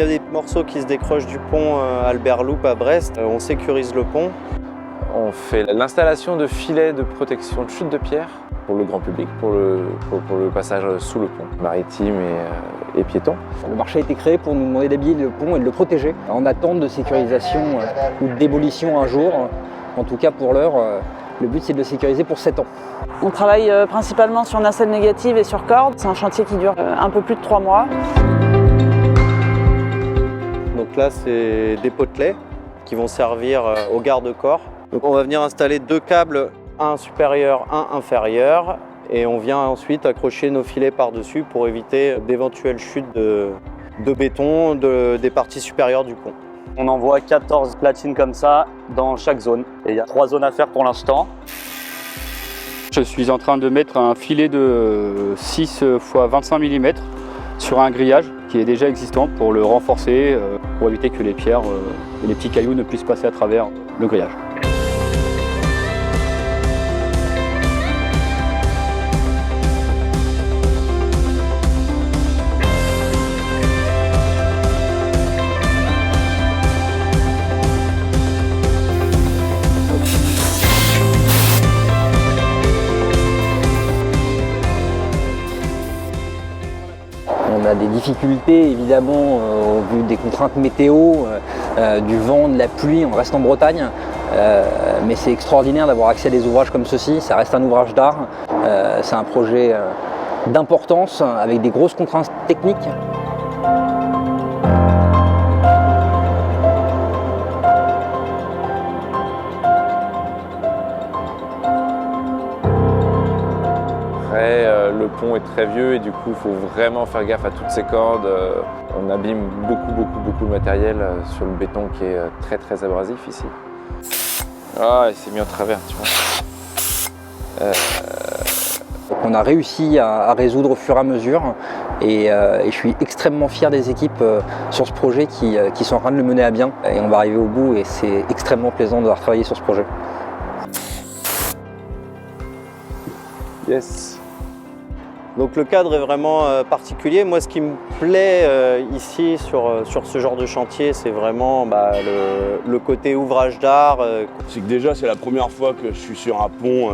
il y a des morceaux qui se décrochent du pont Albert Loup à Brest, on sécurise le pont. On fait l'installation de filets de protection de chute de pierre pour le grand public, pour le passage sous le pont maritime et piéton. Le marché a été créé pour nous demander d'habiller le pont et de le protéger en attente de sécurisation ou de démolition un jour. En tout cas pour l'heure, le but c'est de le sécuriser pour 7 ans. On travaille principalement sur nacelle négative et sur corde. C'est un chantier qui dure un peu plus de 3 mois. Donc là c'est des potelets qui vont servir au garde-corps. Donc on va venir installer 2 câbles, un supérieur, un inférieur, et on vient ensuite accrocher nos filets par-dessus pour éviter d'éventuelles chutes de béton des parties supérieures du pont. On envoie 14 platines comme ça dans chaque zone. Et il y a 3 zones à faire pour l'instant. Je suis en train de mettre un filet de 6 x 25 mm sur un grillage qui est déjà existant pour le renforcer, pour éviter que les pierres et les petits cailloux ne puissent passer à travers le grillage. On a des difficultés évidemment au vu des contraintes météo, du vent, de la pluie, on reste en Bretagne. Mais c'est extraordinaire d'avoir accès à des ouvrages comme ceci, ça reste un ouvrage d'art. C'est un projet d'importance avec des grosses contraintes techniques. Le pont est très vieux et du coup il faut vraiment faire gaffe à toutes ces cordes. On abîme beaucoup de matériel sur le béton qui est très abrasif ici. Ah, il s'est mis en travers, tu vois. On a réussi à résoudre au fur et à mesure et je suis extrêmement fier des équipes sur ce projet qui sont en train de le mener à bien. Et on va arriver au bout et c'est extrêmement plaisant de devoir travailler sur ce projet. Yes. Donc le cadre est vraiment particulier. Moi, ce qui me plaît ici sur ce genre de chantier, c'est vraiment le côté ouvrage d'art. C'est que déjà, c'est la première fois que je suis sur un pont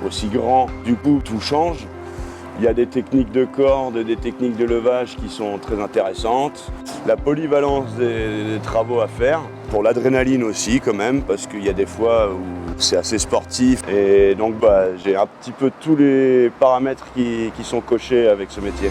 aussi grand. Du coup, tout change. Il y a des techniques de cordes, des techniques de levage qui sont très intéressantes. La polyvalence des travaux à faire. Pour l'adrénaline aussi quand même, parce qu'il y a des fois où c'est assez sportif. Et donc j'ai un petit peu tous les paramètres qui sont cochés avec ce métier.